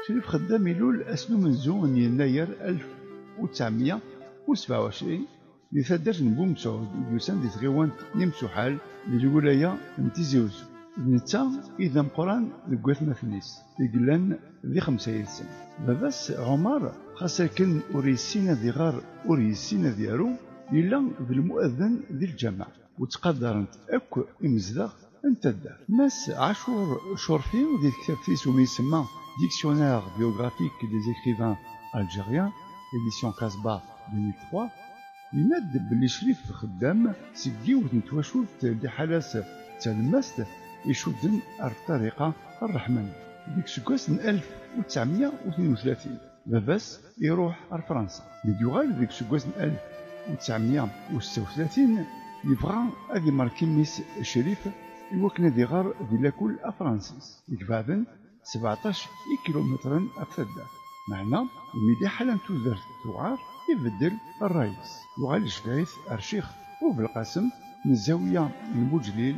شريف خدام يلول أسلو منزو يناير 1927 لثدرج نبوم مسعود يسان دي تغيوان نمسوحال للولاية نتيزي وزو. نتا إذا مقران لقوات مثنيس يقلان ذي 5 سن. باباس عمر خاصكن أوريسينا ذي غار أوريسينا ذي رو يلا بالمؤذن ذي الجامع وتقدرنت أكو إمزدغ انت الدار. ناس عاشور شورفي ذي الكتاب فيس وميسمى Dictionnaire biographique des écrivains algériens, édition Casbah 2003, يناد بلي شريف خدام سكيوت نتواشوت اللي حلاس تلمست يشدن الطريقة الرحمن. ديك سكواس 1932 باباس يروح لفرنسا. يدوغال ديك سكواس 1936 يبغى هذي ماركي ميس شريف يوكنا دي غار دي لاكول افرانسيس. يكبعدن 17 كيلومترا أفدا معنا وميدي حالا تودرت توعار يبدل الرئيس وغالي جدايث أرشيخ وبالقاسم من الزاوية المجليل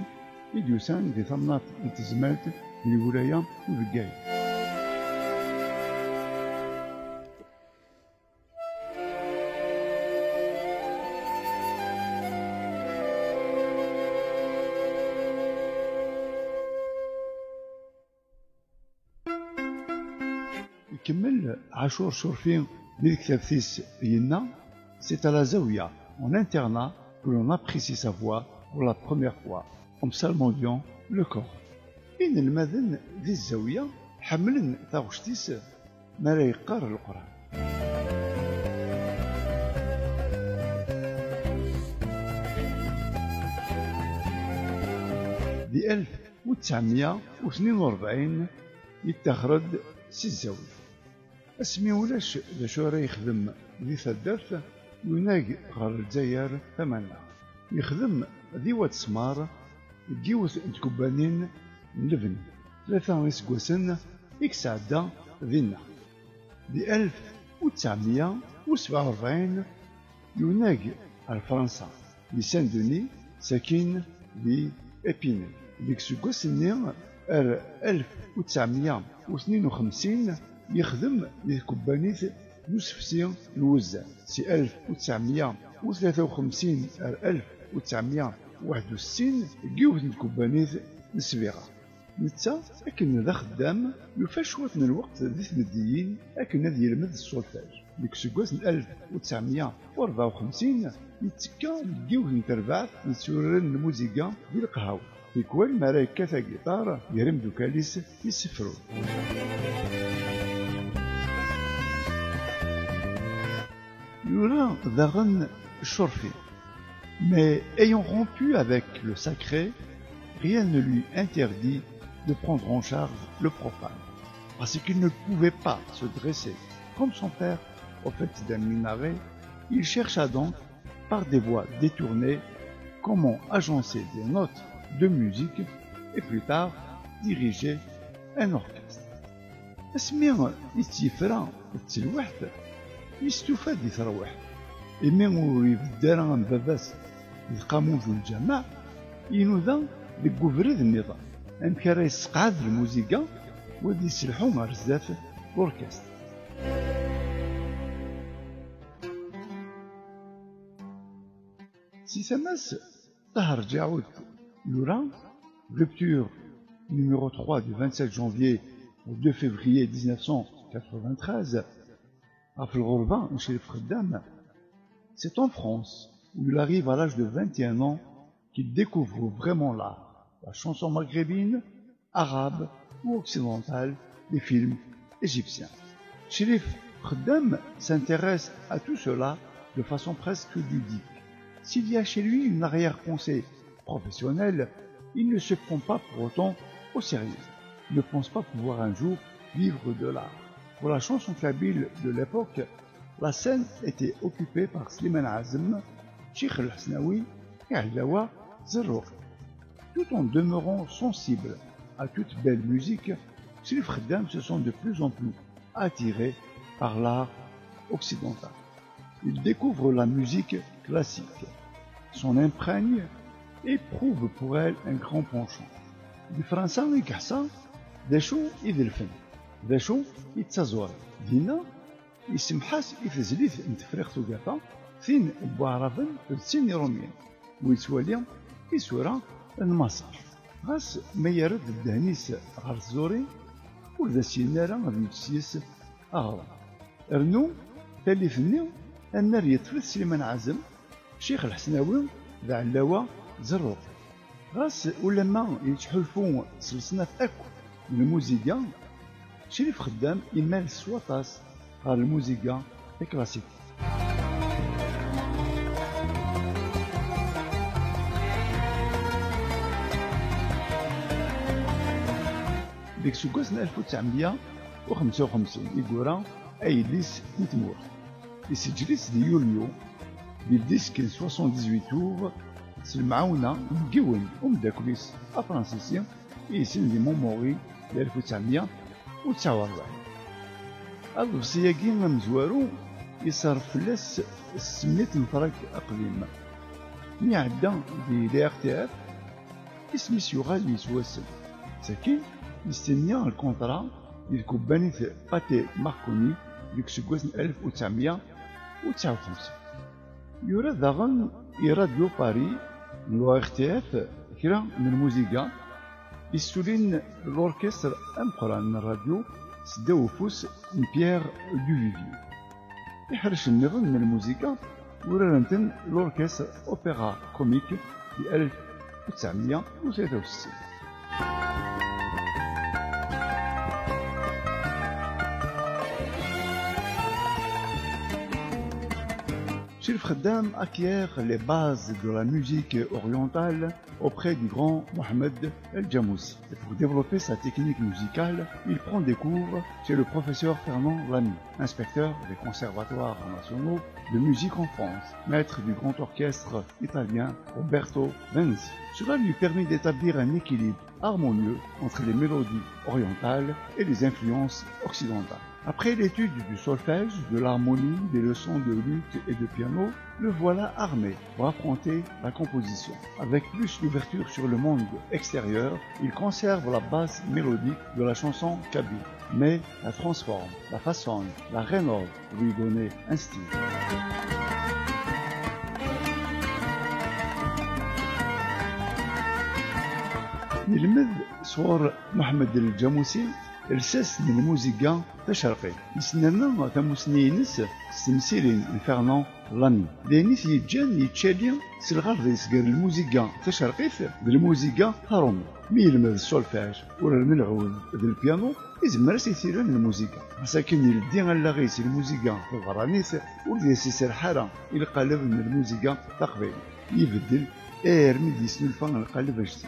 يديوسان دي ثمنات نتزمالت للولاية وبقاية. يكمل عاشور شورفي بالكتاب فيس ينا c'est à la Zaouia en internat que l'on apprécie sa voix pour la première fois en psalmodiant le corps. إن المذن ذي الزاوية حملن تاغشتيس ما لا يقار القرآن. دي 1942 يتخرج سي الزاوية. اسمي ولاش ذا شو راه يخدم ذي ثدرت يناق غير الجزائر ثمانية يخدم ذي واد سمار يجيوث تكبانين لبن 3 يسقوسن يكسعدا ذينا. دي 1947 يناق على فرنسا لسان دوني ساكن ذي ابيني. ديك سقوسني 1952 يخدم لكوبانيت يوسفسي الوزان. سي 1953 1961 جيوت الكوبانيت السبيغة. نتا أكن ذا خدام يوفى شوية من الوقت ذي ثمديين أكن ذي يلمد السولفاج. ديك سكواس 1954 يتكا جيوت نتربعت نسورن الموسيقى بالقهوة يكوال مرايكا ثا جيتار يرم دوكاليس يسفرون. Youra Daran Chorfi. Mais ayant rompu avec le sacré, rien ne lui interdit de prendre en charge le profane, parce qu'il ne pouvait pas se dresser comme son père au fait d'un minaret. Il chercha donc, par des voies détournées, comment agencer des notes de musique et plus tard diriger un orchestre. اسمي يتيفرا التلوحت يستفاد يتروح إمي ويبدأ عن باباس القاموس والجماع ينوذا ديك وفريد النظام أنك راه يسقعد الموسيقى ودي يسلحو مع بزاف الأوركستر. Si Samas Tahar Djaoud Youra, rupture numéro 3 du 27 janvier au 2 février 1993, c'est en France où il arrive à l'âge de 21 ans qu'il découvre vraiment l'art, la chanson maghrébine, arabe ou occidentale, des films égyptiens. Chérif Khaddam s'intéresse à tout cela de façon presque ludique. S'il y a chez lui une arrière-pensée professionnelle, il ne se prend pas pour autant au sérieux. Il ne pense pas pouvoir un jour vivre de l'art. Pour la chanson kabyle de l'époque, la scène était occupée par Slimane Azem, Cheikh El Hasnaoui et Allawa Zerrouk. Tout en demeurant sensibles à toute belle musique, Cherif Khaddam se sont de plus en plus attirés par l'art occidental. Il découvre la musique classique, s'en imprègne et prouve pour elle un grand penchant. الفرنسا يكحصا داشو يدلفن داشو يتزور دينا يسمحاس يتزليث نتفريغ ثقافة ثين بوعرفن ثين روميين ويتوالي يسورا المسار غاس ما يرد الدهنيس غار الزوري ولا سينارا غادي يتسيس أغرى رنو تاليفني النار يطفل سليمان عازم شيخ الحسناوي ذا علاوة زروق غاس ولما يتحلفون سلسنة أكو من الموسيقى شريف خدام يمارس سواطاس على الموسيقى الكلاسيك. ديك سوكاس 1955 يقورا أيديس نتمور يسجليس دي يوليو بالديسك 78 تور المعاونة مقيون ومداكليس أفرانسيسيا يسن دي موموري ل 1949. الغسياكي مزوارو يصرف فلاس سميت نفرك أقليم مي عدا دي لارتياف اسميس يغال يتواسل ساكن يستنى الكونطرا يكوباني في باتي ماركوني ديك سكواس 1959. يورا داغن راديو باري لو ار تي اف كرا من الموسيقى يستولين لوركستر امقران من الراديو سداو فوس بيير دوفيفي يحرش النظام من الموسيقى ورانتن لوركستر اوبرا كوميك في 1963. Cherif Khaddam acquiert les bases de la musique orientale auprès du grand Mohamed El-Jamoussi. Et pour développer sa technique musicale, il prend des cours chez le professeur Fernand Lamy, inspecteur des conservatoires nationaux de musique en France, maître du grand orchestre italien Roberto Venzi. Cela lui permet d'établir un équilibre harmonieux entre les mélodies orientales et les influences occidentales. Après l'étude du solfège, de l'harmonie, des leçons de luth et de piano, le voilà armé pour affronter la composition. Avec plus d'ouverture sur le monde extérieur, il conserve la base mélodique de la chanson kabyle, mais la transforme, la façonne, la rénove pour lui donner un style. يلمذ صور محمد الجاموسي الساس من الموسيقى الشرقي يسنرنا تموسنينس ستمثيلين فيرنان لامي دينيس يتجان يتشالي سلغار يسقر الموسيقى الشرقيت بالموسيقى هارومي مي يلمذ السولفاج ولا الملعود بالبيانو يزمر سيثيران الموسيقى مساكن يلدي غلاغيس الموسيقى الغرانيس ولدي سيسر حارة القالب من الموسيقى تقبيل يبدل ميدي سنلفان القالب اجتي.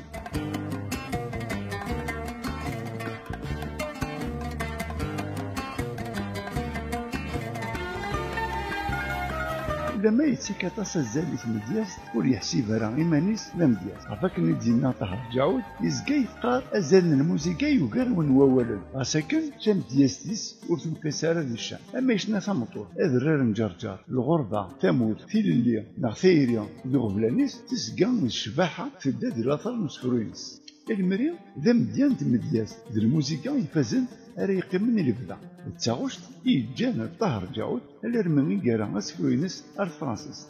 لما يتسكاطاس الزال مدياس ور يحسب راه إيمانيس لا مدياس عفاك ندينا طهر جاود يزكا يفقار أزال الموسيقى يوكر ونواولا غاساكن جا مدياس ديس ور تنقيس راه دي الشام أما يشنا ثمطور أذرار نجرجر الغربة ثمود ثيليا ناغ ثيريا ذغبلانيس تسقا الشباحة تبدا ديال الأثر مسكروينس المريض ذا مديان مدياس ذا الموسيقى يفازن أريق من اللي بدا التاغوشت يجانا طهر جاود اللي رمي كارا اسكروينس ار فرانسيس.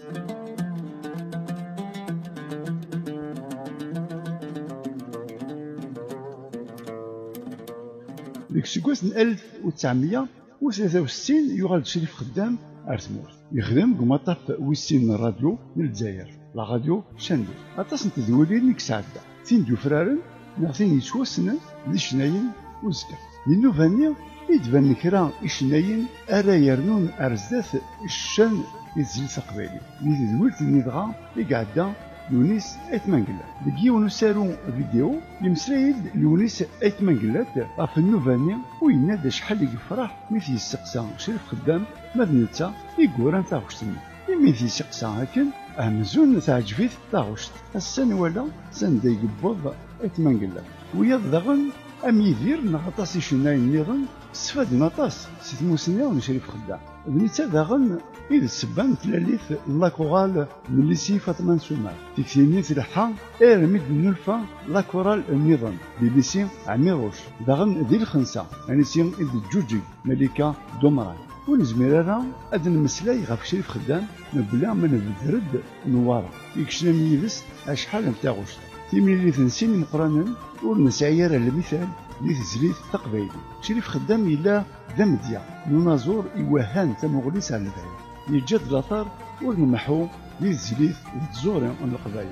ديك السكواس 1963 يغال شريف خدام ارتمور يخدم كمطاف ويسين الراديو من الجزائر لا راديو شاندو اطاس نتدولين نيك سعدا تين دو فرارن ناغتين يتوسنن دي شناين وزكا لنوفانيا يتبان كرا إشناين أرا يرنون أرزدات الشان يتزل تقبالي نيت دولت نيدغا يقعدا يونس أيتمنقلات. ديك ونسارو فيديو يمسلايد يونس أيتمنقلات غاف النوفاني وينادى شحال يفرح ميث يسقسا شريف خدام مدنتا يقوران تاغوشتني. ميث يسقسا هاكن أهمزون تعجبيت تاغوشت. السن ولا سن دا يقبض أيتمنقلات. وياض داغن أم يدير نغطاس يشناي النظام استفاد نطاس سيت موسنيا ونشريف خدام. بنيتا داغن إذا السبان تلاليث لاكورال من ليسي فاطمة نسومار تكتيني تلحا إرميد نلفا لاكورال النظام دي ليسي عميروش داغن دي الخنسة أنيسي إذ الجوجي ملكة دومران ونزمير هذا أدن مسلاي غاف شريف خدام بلا ما نبذرد نوارا يكشنا ميلس أشحال نتاغوش تيميلي تنسيني مقرانا ونسعير المثال لتزليت تقبيلي شريف خدام إلا ذمديا نناظور إوهان تمغليس على البعيد يجد الأثار ونمحو لتزليت وتزوري القبائل.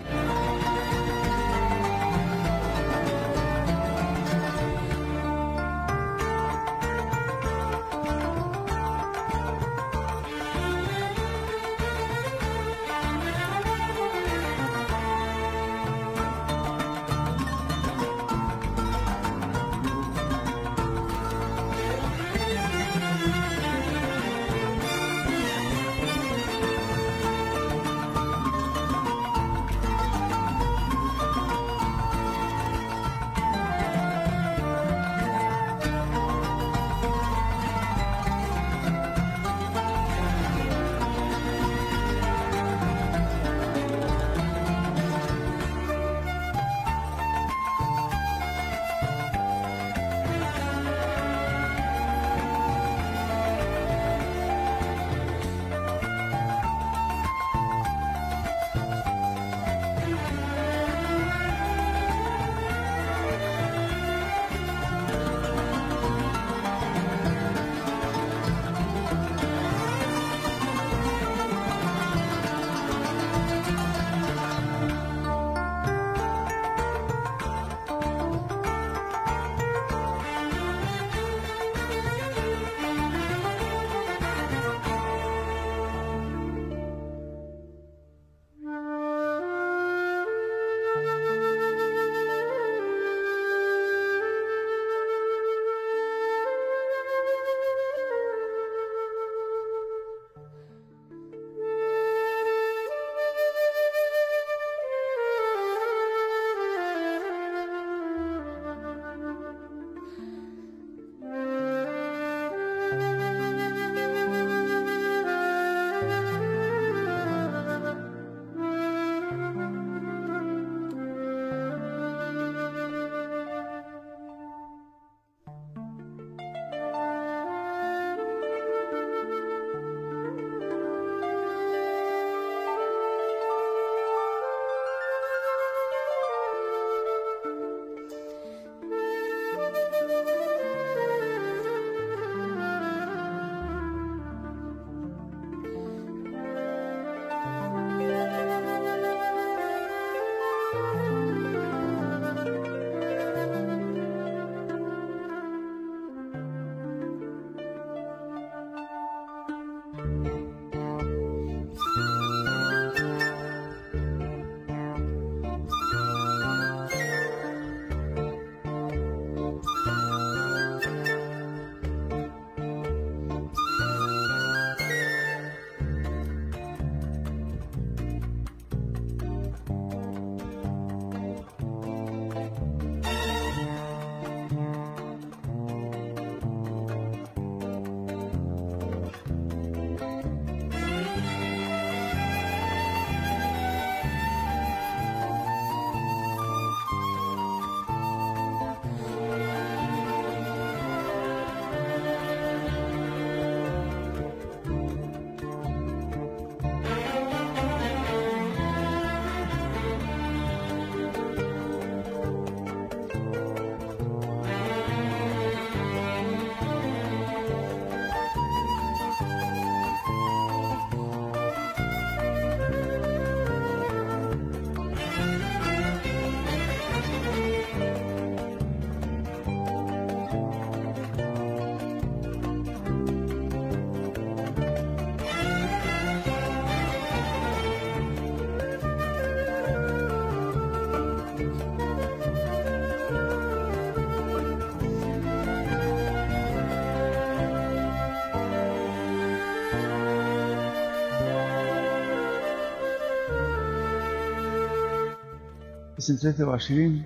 أسن 23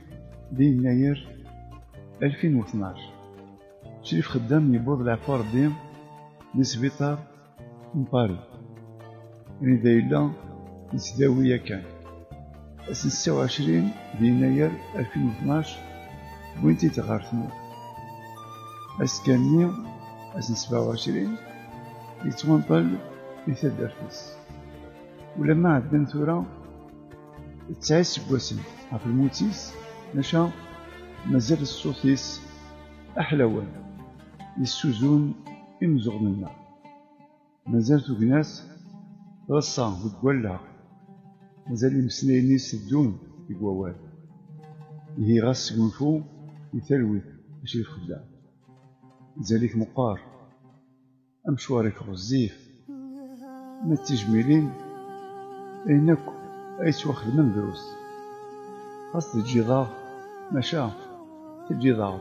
دي يناير 2012 شريف خدام يبوض العفو ربي دي سبيطار من باري يعني دايلا يتداوية كان. أسن 26 دي يناير 2012 بوينتي تغارتني أسكاني. أسن 27 يتوانطل في ثدرتس ولما عدنا ثورة تسعيس بواسن عف الموتيس نشا مازال الصوتيس أحلوان يسوزون إمزغننا مازال توكناس غصا بكوالا مازال يمسنيني سدون بكوال هي غاس قنفو يثلوي ماشي الخدام ذلك مقار أمشوارك غزيف ما التجميلين إنك أيت واخد من دروس خاص تجي ضاغ ماشا تجي ضاغ